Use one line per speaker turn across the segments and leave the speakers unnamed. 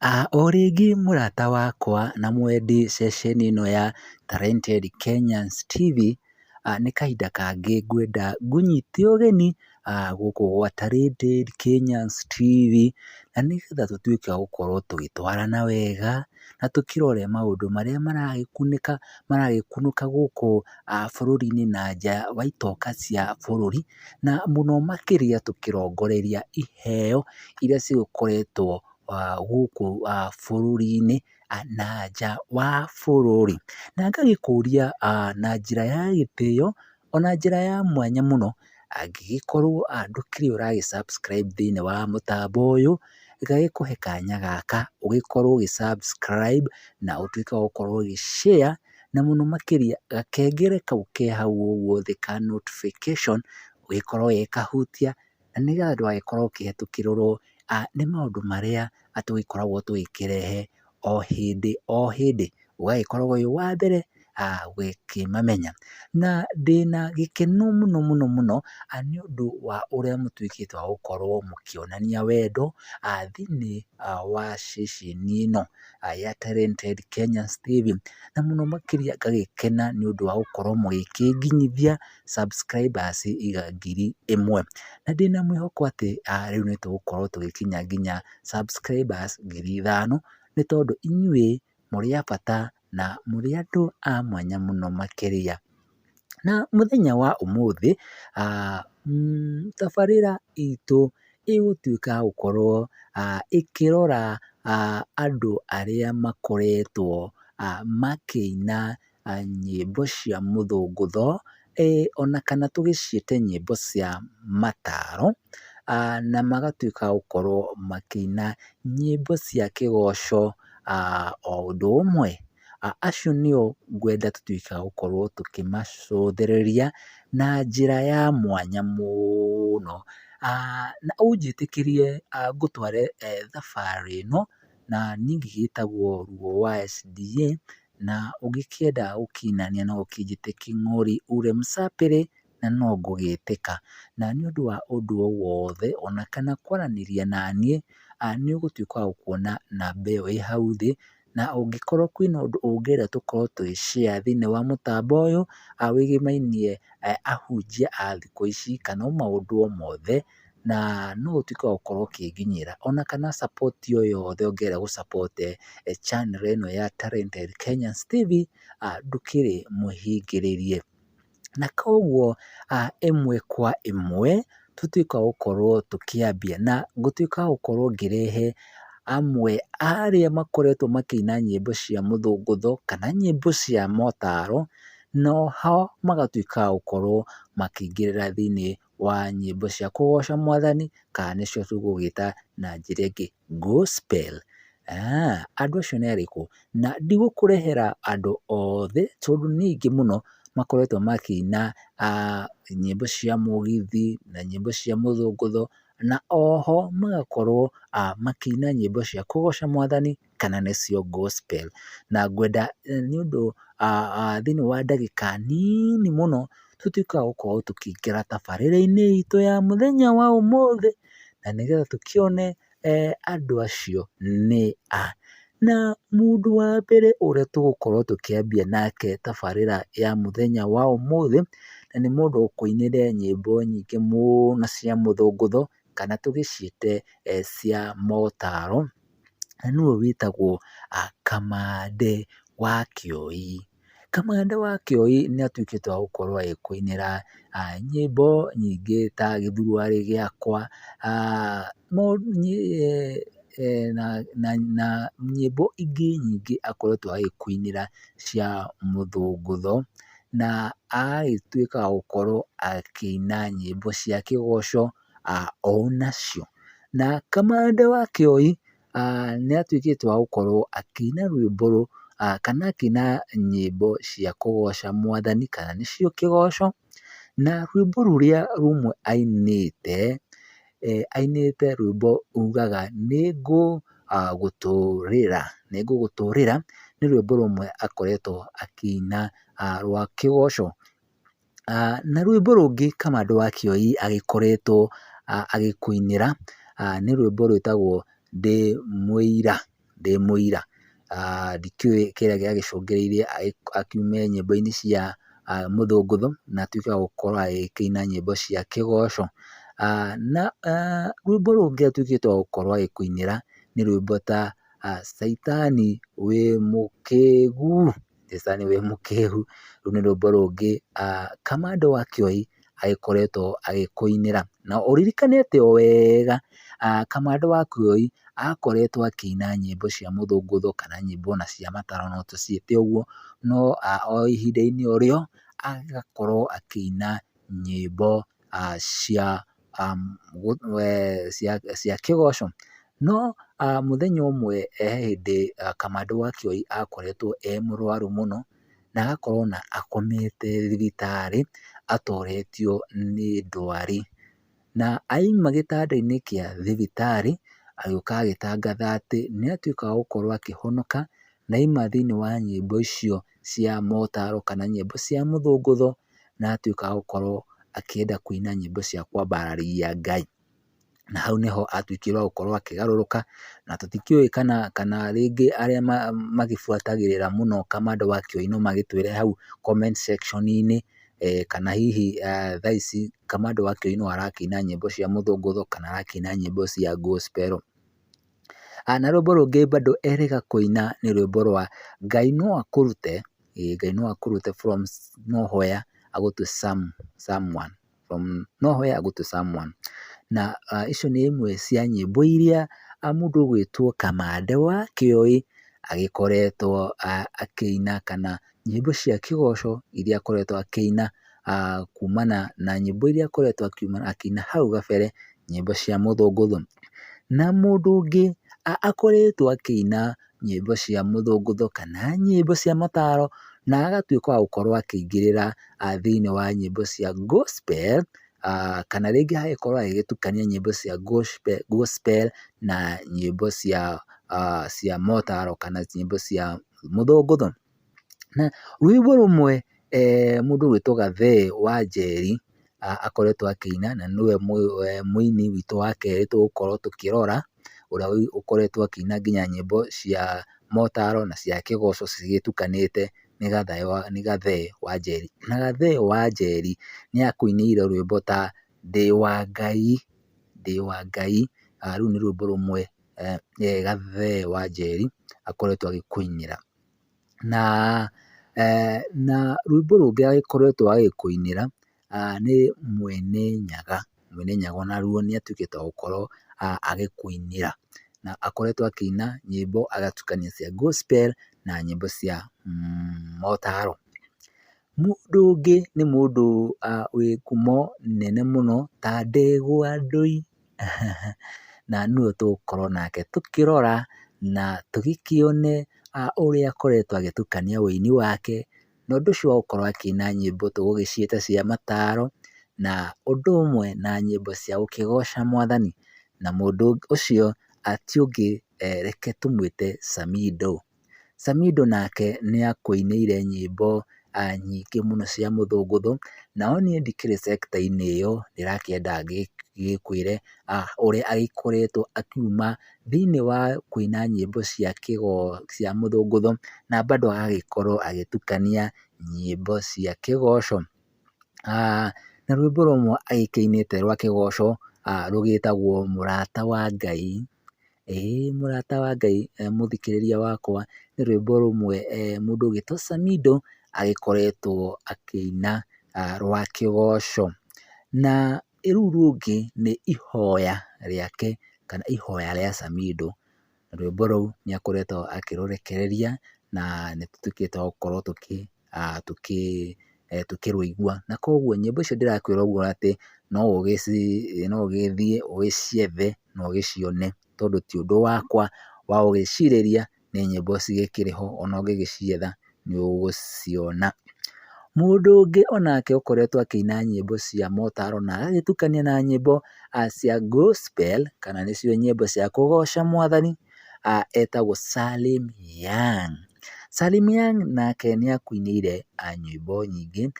O rĩngĩ mũrata wakwa na mwendi ceceni ĩno ya Talented Kenyans TV, nĩ kahinda kangĩ ngwenda ngũnyite ũgeni gũkũ gwa Talented Kenyans TV, na nĩgetha tũtuĩke a gũkorwo tũgĩtwarana wega, na tũkĩrore maũndũ marĩa maragĩkunũka gũkũ bũrũri-inĩ na nja wa itoka cia bũrũri, na mũno makĩria tũkĩrongoreria iheo iria cigĩkoretwo gũkũ bũrũri-inĩ na nja wa bũrũri. Na ngagĩkũria na njĩra ya gĩtĩo, ona njĩra ya mwanya mũno, angĩgĩkorwo ndũkĩrĩ ũragĩ subscribe thĩinĩ wa mũtambo ũyũ, gagĩkũhe kanya gaka ũgĩkorwo ũgĩ subscribe na ũtuĩke wa gũkorwo ũgĩ share, na mũno makĩria gakengere kau ke hau ũguo thĩ ka notification ũgĩkorwo ũgĩkahutia, na nĩgetha ndũgagĩkorwo ũkĩhetũkĩrĩrwo nĩ maũndũ marĩa tũgĩkoragwo tũgĩkĩrehe o hĩndĩ o hĩndĩ, ũgagĩkorwo wĩ wa mbere gũkĩmamenya. Na ndĩna gĩkeno mũno mũno mũno nĩ ũndũ wa ũrĩa mũtuĩkĩte wa gũkorwo mũkĩonania wendo thĩinĩ wa ceceni ĩno ya Talented Kenyans TV, na mũno makĩria ngagĩkena nĩ ũndũ wa gũkorwo mũgĩkĩnginyithia subscribers 1000, na ndĩna mwĩhoko atĩ rĩu nĩ tũgũkorwo tũgĩkinya nginya subscribers 5000, nĩ tondũ inyuĩ mũrĩ a bata na mũrĩ andũ a mwanya mũno makĩria. Na mũthenya wa ũmũthĩ, tabarĩra itũ ĩgũtuĩka ya gũkorwo ĩkĩrora andũ arĩa makoretwo makĩina nyĩmbo cia mũthũngũtho, ona kana tũgĩciĩte nyĩmbo cia mataro, na magatuĩka a gũkorwo makĩina nyĩmbo cia kĩgoco o ũndũ ũmwe. Acio nĩo ngwenda tũtuĩke a gũkorwo tũkĩmacũthĩrĩria na njĩra ya mwanya mũno. Na ũnjĩtĩkĩrie ngũtware thabarĩ ĩno, na niĩ ngĩgĩtagwo Ruo wa SDA, na ũngĩkĩenda gũkinania no ũkĩnjĩte King'ori ule Msapere, na no ngũgĩtĩka. Na nĩ ũndũ wa ũndũ o wothe, ona kana kwaranĩria naniĩ, nĩ ũgũtuĩka wa gũkuona namba ĩyo ĩ hau thĩ, na ũngĩkorwo kwĩna ũndũ ũngĩenda tũkorwo tũgĩ share thĩinĩ wa mũtambo ũyũ wĩgĩmainie ahunjia a thikũ ici, kana o maũndũ o mothe, na no ũtuĩke wa gũkorwo ũkĩnginyĩra, ona kana support o yothe ũngĩenda gũ support channel ĩno ya Talented Kenyans TV, ndũkĩrĩ mũhingĩrĩrie. Na koguo ĩmwe kwa ĩmwe tũtuĩke wa gũkorwo tũkĩambia, na ngũtuĩka wa gũkorwo ngĩrehe amwe arĩa makoretwo makĩina nyĩmbo cia mũthũngũtho kana nyĩmbo cia motaro, no ho magatuĩka a gũkorwo makĩingĩrĩra thĩinĩ wa nyĩmbo cia kũgoca Mwathani, kana nĩcio tũgũgĩta na njĩra ĩngĩ gospel. Andũ acio nĩ arĩkũ? Na ndigũkũrehera andũ othe, tondũ nĩ aingĩ mũno makoretwo makĩina nyĩmbo cia mũgithi na nyĩmbo cia mũthũngũtho, na oho magakorwo makĩina nyĩmbo cia kũgoca Mwathani kana nĩcio gospel. Na ngwenda nĩ ũndũ thĩinĩ wa ndagĩka nini mũno tũtuĩke wa gũkorwo tũkĩingĩra tabarĩra-inĩ itũ ya mũthenya wa ũmũthĩ, na nĩgetha tũkĩone andũ acio nĩ a. Na mũndũ wa mbere ũrĩa tũgũkorwo tũkĩambia nake tabarĩra ya mũthenya wa ũmũthĩ, na nĩ mũndũ ũkũinĩre nyĩmbo nyingĩ mũno cia mũthũngũtho, kana tũgĩciĩte cia motaro, na nĩwe wĩtagwo Kamande wa Kĩoi. Kamande wa Kĩoi nĩ atuĩkĩte wa gũkorwo agĩkũinĩra nyĩmbo nyingĩ ta gĩthuruarĩ gĩakwa, na nyĩmbo ingĩ nyingĩ akoretwo agĩkũinĩra cia mũthũngũtho, na agagĩtuĩka wa gũkorwo akĩina nyĩmbo cia kĩgoco o nacio. Na Kamande wa Kĩoi nĩ atuĩkĩte wa gũkorwo akĩina rwĩmbo kana akĩina nyĩmbo cia kũgoca Mwathani kana nĩcio kĩgoco, na rwĩmbo rũrĩa rũmwe ainĩte, ainĩte rwĩmbo rugaga nĩngũgũtũrĩra, nĩngũgũtũrĩra, nĩ rwĩmbo rũmwe akoretwo akĩina rwa kĩgoco. Na rwĩmbo rũngĩ Kamande wa Kĩoi agĩkoretwo agĩkũinĩra nĩ rwĩmbo rwĩtagwo ndĩ mũira, ndĩ mũira. Ndikĩũĩ kĩrĩa gĩagĩcũngĩrĩirie akiume nyĩmbo-inĩ cia mũthũngũtho na atuĩke wa gũkorwo agĩkĩina nyĩmbo cia kĩgoco. Na rwĩmbo rũngĩ atuĩkĩte wa gũkorwo agĩkũinĩra nĩ rwĩmbo ta Caitani wĩ mũkĩgu, Caitani wĩ mũkĩgu, rũu nĩ rwĩmbo rũngĩ Kamande wa Kioi agĩkoretwo agĩkũinĩra. Na ũririkanĩte o wega Kamande wa Kioi akoretwo akĩina nyĩmbo cia mũthũngũtho kana nyĩmbo ona cia mataro no tũciĩte ũguo, no o ihinda-inĩ o rĩo agakorwo akĩina nyĩmbo cia kĩgoco. No mũthenya ũmwe he hĩndĩ Kamande wa Kioi akoretwo mũrwaru mũno na agakorwo na akomete thibitarĩ atoretio nĩ ndwari, na aima gĩtanda-inĩ kĩa thibitarĩ agĩũka agĩtangatha atĩ nĩ atuĩka wa gũkorwo akĩhonoka na aima thĩinĩ wa nyĩmbo icio cia motaro kana nyĩmbo cia mũthũngũtho na atuĩka wa gũkorwo akĩenda kũina nyĩmbo cia kwambarĩria Ngai. Na hau nĩho atuĩkire wa gũkorwo akĩgarũrũka, na tũtikĩũĩ kana rĩngĩ arĩa magĩbuatagĩrĩra mũno Kamande wa Kioi no magĩtwĩre hau comment section-inĩ kana hihi thaa ici Kamande wa Kioi no arakĩina nyĩmbo cia mũthũngũtho kana arakĩina nyĩmbo cia gospel. Na rwĩmbo rũngĩ bado erĩga kũina nĩ rwĩmbo rwa Ngai no akũrute, Ngai no akũrute from nowhere agũtue someone, from nowhere agũtue someone. Na icio nĩ imwe cia nyĩmbo iria mũndũ ũgwĩtwo Kamande wa Kioi agĩkoretwo akĩina, kana nyĩmbo cia kĩgoco iria akoretwo akĩina kumana na nyĩmbo iria akoretwo akĩina hau gabere, nyĩmbo cia mũthũngũtho. Na mũndũ ũngĩ akoretwo akĩina nyĩmbo cia mũthũngũtho kana nyĩmbo cia mataro na agatuĩka wa gũkorwo akĩingĩrĩra thĩinĩ wa nyĩmbo cia gospel, kana rĩngĩ agĩkorwo agĩgĩtukania nyĩmbo cia gospel na nyĩmbo cia motaro kana nyĩmbo cia mũthũngũtho. Na rwĩmbo rũmwe mũndũ ũgwĩtwo Gathee wa Njeri akoretwo akĩina, na nĩwe mũini witũ wa kerĩ tũgũkorwo tũkĩrora, ũrĩa ũkoretwo akĩina nginya nyĩmbo cia motaro na cia kĩgoco cigĩtukanĩte nĩ Gathee wa Njeri. Na Gathee wa Njeri nĩ akũinĩire rwĩmbo ta Ndĩ wa Ngai, Ndĩ wa Ngai, rũu nĩ rwĩmbo rũmwe Gathee wa Njeri akoretwo agĩkũinĩra. Na rwĩmbo rũngĩ agĩkoretwo agĩkũinĩra nĩ Mwene Nyaga. Mwene Nyaga onaruo nĩ atuĩkĩte wa gũkorwo agĩkũinĩra, na akoretwo akĩina nyĩmbo agatukania cia gospel na nyĩmbo cia motaro. Mũndũ ũngĩ nĩ mũndũ wĩ ngumo nene mũno ta Ndegwa Ndũi na nĩwe tũgũkorwo nake tũkĩrora na tũgĩkĩone ũrĩa akoretwo agĩtukania ũini wake na ũndũ ũcio wa gũkorwo akĩina nyĩmbo tũgũgĩciĩta cia mataro na ũndũ ũmwe na nyĩmbo cia gũkĩgoca Mwathani. Na mũndũ ũcio ti ũngĩ reke tũmwĩte Samido. Samido nake nĩ akũinĩire nyĩmbo nyingĩ mũno cia mũthũngũtho, na niĩ ndikĩrĩ sector-inĩ ĩyo ndĩrakĩenda gĩkwĩre ũrĩa agĩkoretwo akiuma thĩinĩ wa kũina nyĩmbo cia mũthũngũtho na bado agagĩkorwo agĩtukania nyĩmbo cia kĩgoco. Na rwĩmbo rũmwe agĩkĩinĩte rwa kĩgoco rũgĩtagwo Mũrata wa Ngai. Mũrata wa Ngai mũthikĩrĩria wakwa, nĩ rwĩmbo rũmwe mũndũ ũgĩtwo Samido agĩkoretwo akĩina rwa kĩgoco. Na rũu rũngĩ nĩ Ihoya rĩake kana Ihoya rĩa Samido. Rwĩmbo rũu nĩ akoretwo akĩrũrekereria na nĩ tũtuĩkĩte wa gũkorwo tũkĩrũigua, na koguo nyĩmbo icio ndĩrakwĩra ũguo atĩ no ũgĩthiĩ ũgĩciethe na ũgĩcione, tondũ ti ũndũ wakwa wa gũgĩcirĩria, nĩ nyĩmbo cigĩkĩrĩ ho, ona ũngĩgĩcietha nĩ ũgũciona. Mũndũ ũngĩ onake ũkoretwo akĩina nyĩmbo cia motaro na agagĩtukania na nyĩmbo cia gospel kana nĩcio nyĩmbo cia kũgoca Mwathani etagwo Salim Young. Salim Young nake nĩ akũinĩire nyĩmbo nyingĩ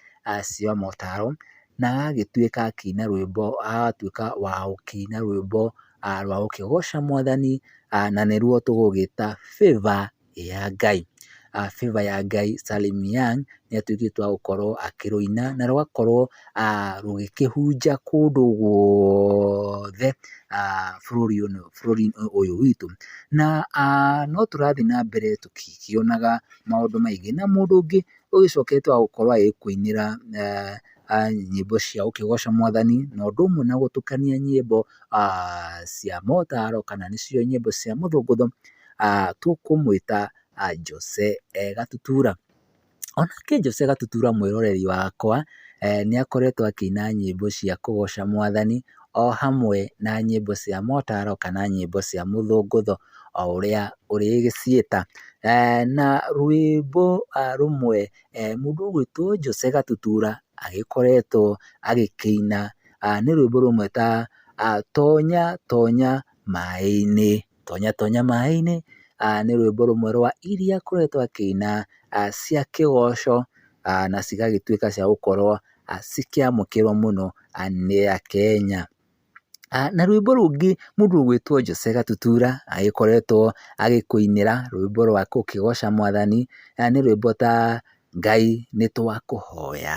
cia motaro na agagĩtuĩka wa gũkĩina rwĩmbo rwa gũkĩgoca Mwathani na nĩruo tũgũgĩta Favour ya Ngai. Favour ya Ngai Salim Young nĩatuĩkĩte wa gũkorwo akĩrũina na rũgakorwo rũgĩkĩhunja kũndũ guothe bũrũri ũyũ witũ. Na no tũrathiĩ na mbere tũkĩkĩonaga maũndũ maingĩ, na mũndũ ũngĩ ũgĩcokete wa gũkorwo agĩkũinĩra nyĩmbo cia gũkĩgoca Mwathani na ũndũ ũmwe na gũtukania nyĩmbo cia motaro kana nĩcio nyĩmbo cia mũthũngũtho, tũkũmwĩta Jose Gatutura. Onake Jose Gatutura mwĩroreri wakwa nĩakoretwo akĩina nyĩmbo cia kũgoca Mwathani o hamwe na nyĩmbo cia motaro kana nyĩmbo cia mũthũngũtho o ũrĩa ũrĩgĩciĩta. Na rwĩmbo rũmwe mũndũ ũgwĩtwo Jose Gatutura agĩkoretwo agĩkĩina nĩ rwĩmbo rũmwe ta tonya tonya maĩ-inĩ, tonya tonya maĩ-inĩ. Nĩ rwĩmbo rũmwe rwa iria akoretwo akĩina cia kĩgoco na cigagĩtuĩka cia gũkorwo cikĩamũkĩrwo mũno nĩ Akenya. Na rwĩmbo rũngĩ mũndũ ũgwĩtwo Jose Gatutura agĩkoretwo agĩkũinĩra rwĩmbo rwa gũkĩgoca Mwathani nĩ rwĩmbo ta Ngai nĩtwakũhoya,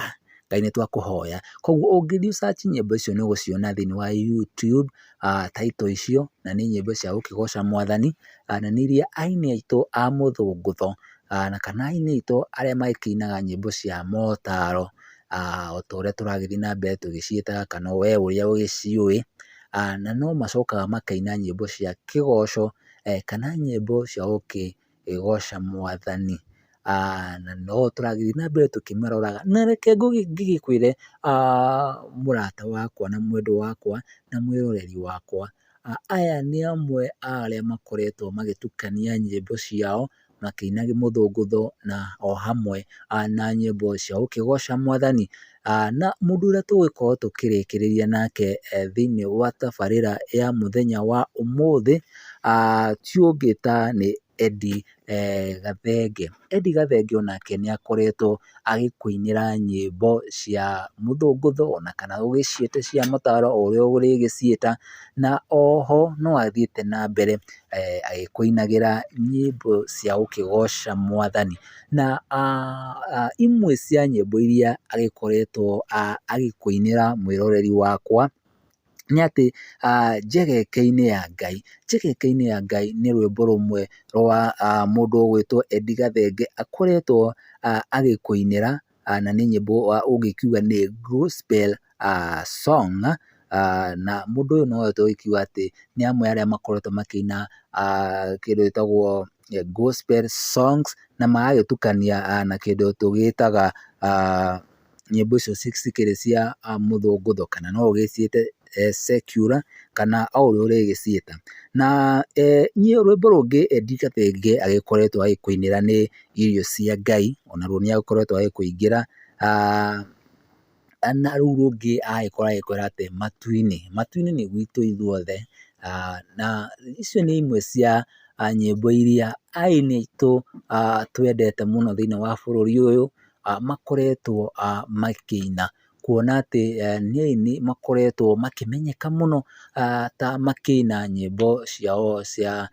Ngai nĩtwakũhoya. Koguo ũngĩthiĩ u search nyĩmbo icio nĩũgũciona thĩinĩ wa YouTube, title icio, na nĩ nyĩmbo cia gũkĩgoca Mwathani na nĩ iria aini aitũ a mũthũngũtho na kana aini aitũ arĩa makĩinaga nyĩmbo cia motaro o ta ũrĩa tũragĩthiĩ na mbere tũgĩciĩtaga kana we ũrĩa ũgĩciũĩ, na no macokaga makaina nyĩmbo cia kĩgoco kana nyĩmbo cia gũkĩgoca Mwathani, na no tũragĩthiĩ na mbere tũkĩmaroraga. Na reke ngĩgĩkwĩre mũrata wakwa na mwendwa wakwa na mwĩroreri wakwa, aya nĩ amwe a arĩa makoretwo magĩtukania nyĩmbo ciao makĩina mũthũngũtho na o hamwe na nyĩmbo cia gũkĩgoca Mwathani. Na mũndũ ũrĩa tũgũgĩkorwo tũkĩrĩkĩrĩria nake thĩinĩ wa tabarĩra ya mũthenya wa ũmũthĩ ti ũngĩ ta nĩ Eddie Gathenge. Eddie Gathenge onake nĩakoretwo agĩkũinĩra nyĩmbo cia mũthũngũtho ona kana ũgĩciĩte cia motaro o ũrĩa ũrĩgĩciĩta, na oho no athiĩte na mbere agĩkũinagĩra nyĩmbo cia gũkĩgoca Mwathani. Na imwe cia nyĩmbo iria agĩkoretwo agĩkũinĩra mwĩroreri wakwa nĩ atĩ njegeke-inĩ ya Ngai. Njegeke-inĩ ya Ngai nĩ rwĩmbo rũmwe rwa mũndũ ũgwĩtwo Eddie Gathenge akoretwo agĩkũinĩra, na nĩ nyĩmbo ũngĩkiuga nĩ gospel song, na mũndũ ũyũ no ũhote gũkiuga atĩ nĩ amwe arĩa makoretwo makĩina kĩndũ gĩtagwo gospel songs na magagĩtukania na kĩndũ tũgĩtaga nyĩmbo icio cikĩrĩ cia mũthũngũtho kana no ũgĩciĩte secular kana o ũrĩa ũrĩgĩciĩta. Na rwĩmbo rũngĩ Eddie Gathenge agĩkoretwo agĩkũinĩra nĩ irio cia Ngai, onaruo nĩagĩkoretwo agĩkũingĩra, na rũu rũngĩ agĩkorwo agĩkwĩra atĩ matu-inĩ nĩ gwitũ ithuothe, na icio nĩ imwe cia nyĩmbo iria aini aitũ twendete mũno thĩinĩ wa bũrũri ũyũ makoretwo makĩina, kuona atĩ nĩ aini makoretwo makĩmenyeka mũno ta makĩina nyĩmbo ciao cia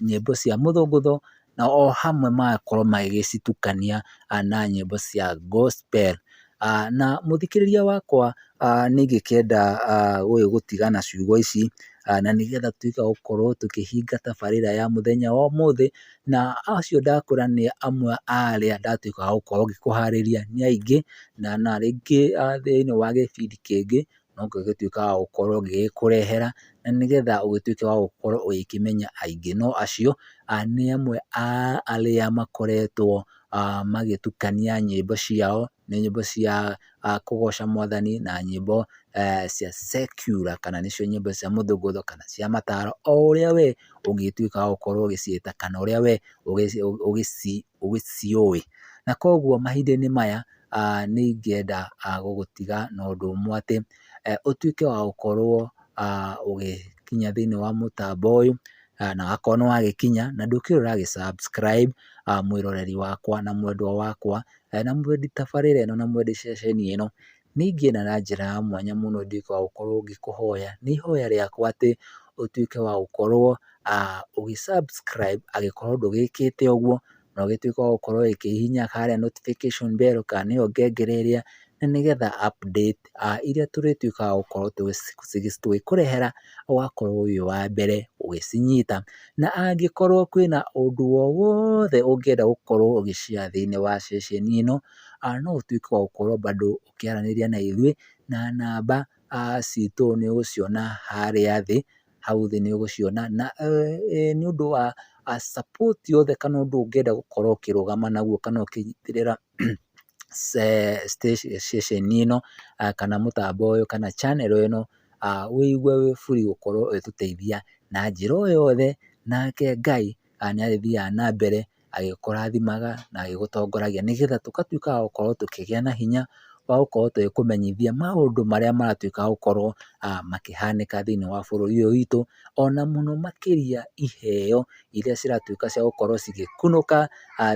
nyĩmbo cia mũthũngũtho na o hamwe magakorwo magĩcitukania na nyĩmbo cia gospel. Na mũthikĩrĩria wakwa nĩ ingĩkĩenda gũgĩgũtiga na ciugo ici, na nĩgetha tuĩke gũkorwo tũkĩhinga tabarĩra ya mũthenya wa ũmũthĩ, na acio ndakwĩra nĩ amwe a arĩa ndatuĩka wa gũkorwo ngĩkũharĩria nĩ aingĩ, na rĩngĩ thĩinĩ wa gĩbindi kĩngĩ no ngĩgĩtuĩka wa gũkorwo ngĩgĩkũrehera, na nĩgetha ũgĩtuĩke wa gũkorwo ũgĩkĩmenya aingĩ, no acio nĩ amwe a arĩa makoretwo magĩtukania nyĩmbo ciao, nĩ nyĩmbo cia kũgoca Mwathani na nyĩmbo cia secular kana nĩcio nyĩmbo cia mũthũngũtho kana cia mataro, o ũrĩa we ũngĩtuĩka wa gũkorwo ũgĩciĩta kana ũrĩa we ũgĩciũĩ. Na koguo mahinda-inĩ maya nĩ ingĩenda gũgũtiga na ũndũ ũmwe atĩ ũtuĩke wa gũkorwo ũgĩkinya thĩinĩ wa mũtambo ũyũ, na akorwo nĩ wagĩkinya na ndũkĩrĩ ũragĩ subscribe, mwĩroreri wakwa na mwendwa wakwa na mwendi tabarĩra ĩno na mwendi ceceni ĩno, nĩ ingĩenda na njĩra ya mwanya mũno nduĩke wa gũkorwo ngĩkũhoya, nĩ ihoya rĩakwa atĩ ũtuĩke wa gũkorwo ũgĩ subscribe angĩkorwo ndũgĩkĩte ũguo, na ũgĩtuĩke wa gũkorwo ũkĩhihinya harĩa notification bell kana nĩyo ngengere ĩrĩa, na nĩgetha update iria tũrĩtuĩkaga gũkorwo tũgĩkũrehera ũgakorwo wĩ wa mbere ũgĩcinyita. Na angĩkorwo kwĩna ũndũ o wothe ũngĩenda gũkorwo ũgĩ share thĩinĩ wa ceceni ĩno, no ũtuĩke wa gũkorwo bado ũkĩaranĩria na ithuĩ, na namba citũ nĩ ũgũciona harĩa thĩ, hau thĩ nĩ ũgũciona, na nĩ ũndũ wa support yothe kana ũndũ ũngĩenda gũkorwo ũkĩrũgama naguo kana ũkĩnyitĩrĩra ceceni ĩno kana mũtambo ũyũ kana channel ĩno, wĩigue wĩ free gũkorwo ũgĩtũteithia na njĩra o yothe, nake Ngai nĩ arĩthiaga na mbere agĩkũrathimaga na agĩgũtongoragia, nĩgetha tũgatuĩka wa gũkorwo tũkĩgĩa na hinya wa gũkorwo tũgĩkũmenyithia maũndũ marĩa maratuĩka gũkorwo makĩhanĩka thĩinĩ wa bũrũri ũyũ witũ, ona mũno makĩria iheo iria ciratuĩka cia gũkorwo cigĩkunũka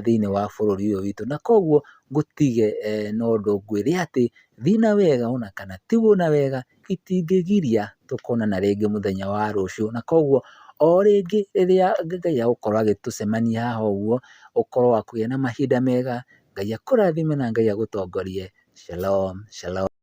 thĩinĩ wa bũrũri ũyũ witũ. Na koguo ngũtige na ũndũ ngwĩre atĩ thiĩ na wega ona kana tigwo na wega, itingĩgiria tũkonana rĩngĩ mũthenya wa rũciũ. Na koguo o rĩngĩ rĩrĩa Ngai agũkorwo agĩtũcemania haha ũguo, ũkorwo wa kũgĩa na mahinda mega, Ngai akũrathime na Ngai agũtongorie. Shalom, shalom.